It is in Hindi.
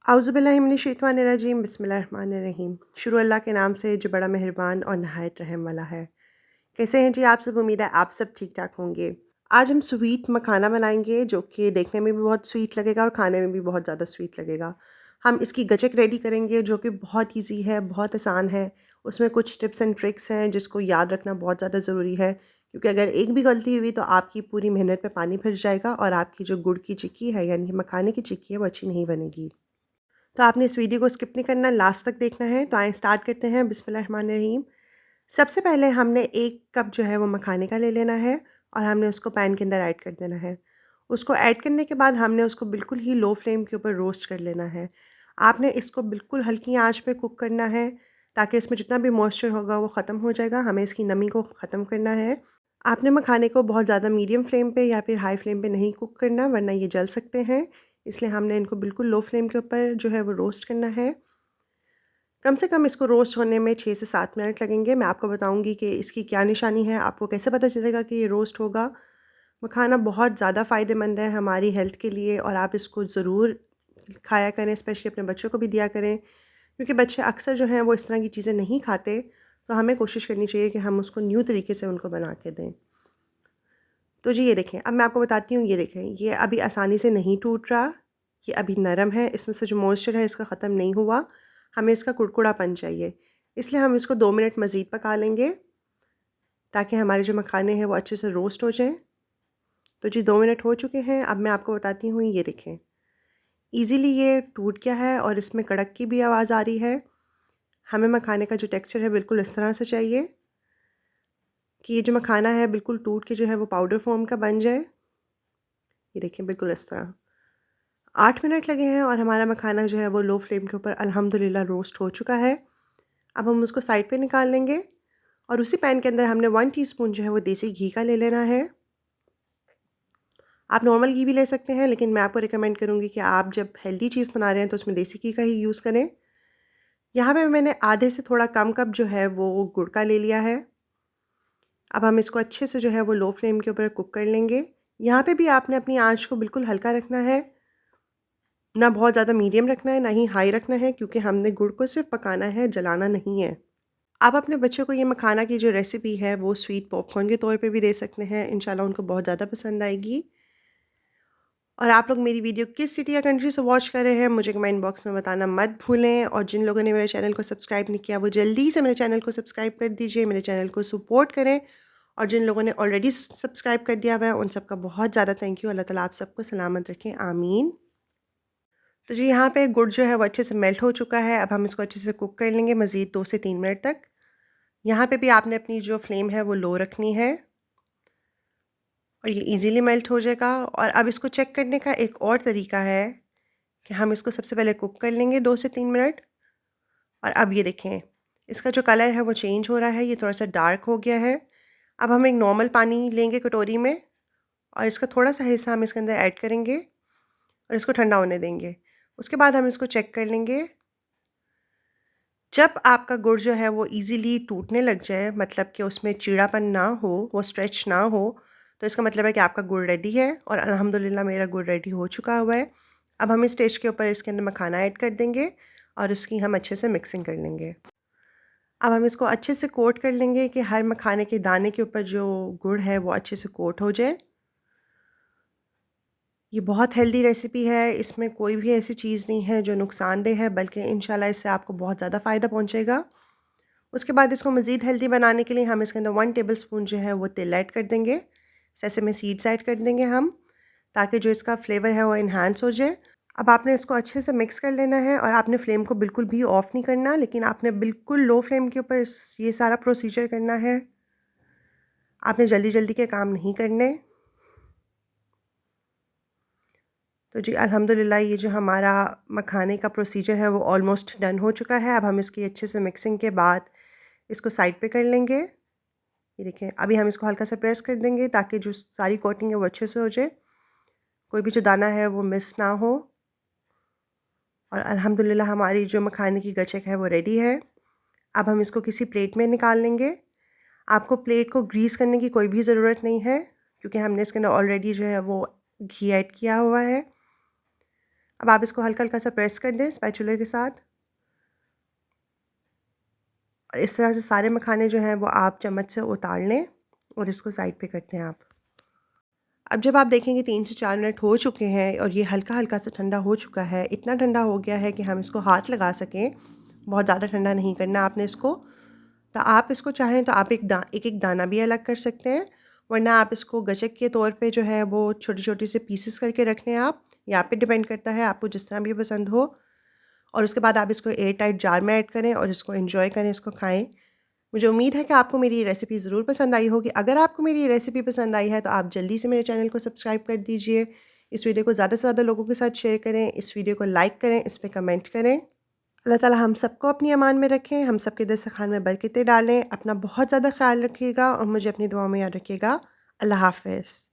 औज़ुबिल्लाहिमिनश्शैतानिर्रजीम बिस्मिल्लाहिर्रहमानिर्रहीम। शुरू अल्लाह के नाम से जो बड़ा मेहरबान और नहायत रहम वाला है। कैसे हैं जी आप सब? उम्मीद है आप सब ठीक-ठाक होंगे। आज हम स्वीट मखाना बनाएँगे जो कि देखने में भी बहुत स्वीट लगेगा और खाने में भी बहुत ज़्यादा स्वीट लगेगा। हम इसकी गचक रेडी करेंगे जो कि बहुत ईज़ी है, बहुत आसान है। उसमें कुछ टिप्स एंड ट्रिक्स हैं जिसको याद रखना बहुत ज़्यादा ज़रूरी है, क्योंकि अगर एक भी गलती हुई तो आपकी पूरी मेहनत पे पानी फिर जाएगा और आपकी जो गुड़ की चिक्की है यानी कि मखाने की चिक्की है वो अच्छी नहीं बनेगी। तो आपने इस वीडियो को स्किप नहीं करना, लास्ट तक देखना है। तो आइए स्टार्ट करते हैं। बिस्मिल्लाहिर्रहमानिर्रहीम। सबसे पहले हमने 1 कप जो है वो मखाने का ले लेना है और हमने उसको पैन के अंदर ऐड कर देना है। उसको ऐड करने के बाद हमने उसको बिल्कुल ही लो फ्लेम के ऊपर रोस्ट कर लेना है। आपने इसको बिल्कुल हल्की आँच पे कुक करना है ताकि इसमें जितना भी मॉइस्चर होगा वो ख़त्म हो जाएगा। हमें इसकी नमी को ख़त्म करना है। आपने मखाने को बहुत ज़्यादा मीडियम फ्लेम पे या फिर हाई फ्लेम पे नहीं कुक करना, वरना ये जल सकते हैं। इसलिए हमने इनको बिल्कुल लो फ्लेम के ऊपर जो है वो रोस्ट करना है। कम से कम इसको रोस्ट होने में 6 से 7 मिनट लगेंगे। मैं आपको बताऊँगी कि इसकी क्या निशानी है, आपको कैसे पता चलेगा कि ये रोस्ट होगा। मखाना बहुत ज़्यादा फ़ायदेमंद है हमारी हेल्थ के लिए और आप इसको ज़रूर खाया करें, स्पेशली अपने बच्चों को भी दिया करें, क्योंकि बच्चे अक्सर जो हैं वो इस तरह की चीज़ें नहीं खाते, तो हमें कोशिश करनी चाहिए कि हम उसको न्यू तरीके से उनको बना के दें। तो जी ये देखें, अब मैं आपको बताती हूँ, ये देखें, ये अभी आसानी से नहीं टूट रहा, ये अभी नरम है, इसमें से जो मॉइस्चर है इसका ख़त्म नहीं हुआ, हमें इसका कुड़कुड़ापन चाहिए। इसलिए हम इसको 2 मिनट मज़ीद पका लेंगे, ताकि हमारे जो मखाने हैं वो अच्छे से रोस्ट हो जाएँ। तो जी 2 मिनट हो चुके हैं, अब मैं आपको बताती हूँ, ये देखें। ईज़िली ये टूट गया है और इसमें कड़क की भी आवाज़ आ रही है। हमें मखाने का जो टेक्सचर है बिल्कुल इस तरह से चाहिए कि ये जो मखाना है बिल्कुल टूट के जो है वो पाउडर फ़ॉर्म का बन जाए। ये देखिए बिल्कुल इस तरह। 8 मिनट लगे हैं और हमारा मखाना जो है वो लो फ्लेम के ऊपर अल्हम्दुलिल्लाह रोस्ट हो चुका है। अब हम उसको साइड पे निकाल लेंगे और उसी पैन के अंदर हमने 1 टीस्पून जो है वो देसी घी का ले लेना है। आप नॉर्मल घी भी ले सकते हैं, लेकिन मैं आपको रिकमेंड करूँगी कि आप जब हेल्दी चीज़ बना रहे हैं तो उसमें देसी घी का ही यूज़ करें। यहाँ पे मैंने आधे से थोड़ा कम कप जो है वो गुड़ का ले लिया है। अब हम इसको अच्छे से जो है वो लो फ्लेम के ऊपर कुक कर लेंगे। यहाँ पे भी आपने अपनी आँच को बिल्कुल हल्का रखना है, ना बहुत ज़्यादा मीडियम रखना है, ना ही हाई रखना है, क्योंकि हमने गुड़ को सिर्फ़ पकाना है, जलाना नहीं है। आप अपने बच्चों को ये मखाना की जो रेसिपी है वो स्वीट पॉपकॉर्न के तौर पे भी दे सकते हैं, इंशाल्लाह उनको बहुत ज़्यादा पसंद आएगी। और आप लोग मेरी वीडियो किस सिटी या कंट्री से वॉच कर रहे हैं मुझे कमेंट बॉक्स में बताना मत भूलें, और जिन लोगों ने मेरे चैनल को सब्सक्राइब नहीं किया वो जल्दी से मेरे चैनल को सब्सक्राइब कर दीजिए, मेरे चैनल को सपोर्ट करें। और जिन लोगों ने ऑलरेडी सब्सक्राइब कर दिया हुआ है उन सबका बहुत ज़्यादा थैंक यू। अल्लाह ताला आप सबको सलामत रखें, आमीन। तो जी यहाँ पे गुड़ जो है वो अच्छे से मेल्ट हो चुका है। अब हम इसको अच्छे से कुक कर लेंगे मज़ीद 2 से 3 मिनट तक। यहाँ पे भी आपने अपनी जो फ्लेम है वो लो रखनी है और ये इजीली मेल्ट हो जाएगा। और अब इसको चेक करने का एक और तरीका है कि हम इसको सबसे पहले कुक कर लेंगे 2 से 3 मिनट। और अब ये देखें, इसका जो कलर है वो चेंज हो रहा है, ये थोड़ा-सा डार्क हो गया है। अब हम एक नॉर्मल पानी लेंगे कटोरी में और इसका थोड़ा-सा हिस्सा हम इसके अंदर ऐड करेंगे और इसको ठंडा होने देंगे। उसके बाद हम इसको चेक कर लेंगे। जब आपका गुड़ जो है वो ईज़िली टूटने लग जाए, मतलब कि उसमें चीड़ापन ना हो, वो स्ट्रेच ना हो, तो इसका मतलब है कि आपका गुड़ रेडी है। और अल्हम्दुलिल्लाह मेरा गुड़ रेडी हो चुका हुआ है। अब हम इस स्टेज के ऊपर इसके अंदर मखाना ऐड कर देंगे और उसकी हम अच्छे से मिक्सिंग कर लेंगे। अब हम इसको अच्छे से कोट कर लेंगे कि हर मखाने के दाने के ऊपर जो गुड़ है वो अच्छे से कोट हो जाए। ये बहुत हेल्दी रेसिपी है, इसमें कोई भी ऐसी चीज़ नहीं है जो नुकसानदेह है, बल्कि इंशाल्लाह इससे आपको बहुत ज़्यादा फ़ायदा पहुँचेगा। उसके बाद इसको मज़ीद हेल्दी बनाने के लिए हम इसके अंदर 1 टेबलस्पून जो है वो तिल ऐड कर देंगे। सेसमे सीड्स ऐड कर देंगे हम, ताकि जो इसका फ्लेवर है वो एनहांस हो जाए। अब आपने इसको अच्छे से मिक्स कर लेना है और आपने फ्लेम को बिल्कुल भी ऑफ़ नहीं करना, लेकिन आपने बिल्कुल लो फ्लेम के ऊपर ये सारा प्रोसीजर करना है। आपने जल्दी-जल्दी के काम नहीं करने। तो जी अल्हम्दुलिल्लाह ये जो हमारा मखाने का प्रोसीजर है वो ऑलमोस्ट डन हो चुका है। अब हम इसकी अच्छे से मिक्सिंग के बाद इसको साइड पे कर लेंगे। ये देखें, अभी हम इसको हल्का सा प्रेस कर देंगे ताकि जो सारी कोटिंग है वो अच्छे से हो जाए, कोई भी जो दाना है वो मिस ना हो। और अल्हम्दुलिल्लाह हमारी जो मखाने की गचक है वो रेडी है। अब हम इसको किसी प्लेट में निकाल लेंगे। आपको प्लेट को ग्रीस करने की कोई भी ज़रूरत नहीं है, क्योंकि हमने इसके अंदर ऑलरेडी जो है वो घी ऐड किया हुआ है। अब आप इसको हल्का-हल्का सा प्रेस कर दें स्पैचुला के साथ और इस तरह से सारे मखाने जो हैं वो आप चम्मच से उतार लें और इसको साइड पे करते हैं आप। अब जब आप देखेंगे 3 से 4 मिनट हो चुके हैं और ये हल्का-हल्का सा ठंडा हो चुका है, इतना ठंडा हो गया है कि हम इसको हाथ लगा सकें, बहुत ज़्यादा ठंडा नहीं करना आपने इसको। तो आप इसको चाहें तो आप एक-एक दाना भी अलग कर सकते हैं, वरना आप इसको गचक के तौर पे जो है वो छोटी-छोटी से पीसेस करके रख लें आप। ये आप पे डिपेंड करता है, आपको जिस तरह भी पसंद हो। और उसके बाद आप इसको एयर टाइट जार में ऐड करें और इसको एन्जॉय करें, इसको खाएँ। मुझे उम्मीद है कि आपको मेरी ये रेसिपी ज़रूर पसंद आई होगी। अगर आपको मेरी ये रेसिपी पसंद आई है तो आप जल्दी से मेरे चैनल को सब्सक्राइब कर दीजिए। इस वीडियो को ज़्यादा से ज़्यादा लोगों के साथ शेयर करें, इस वीडियो को लाइक करें, इस पे कमेंट करें। अल्लाह ताला हम सबको अपनी अमान में रखें, हम सबके दस्तरख़्वान में बरकतें डालें। अपना बहुत ज़्यादा ख़्याल रखिएगा और मुझे अपनी दुआओं में याद रखिएगा। अल्लाह हाफ़िज़।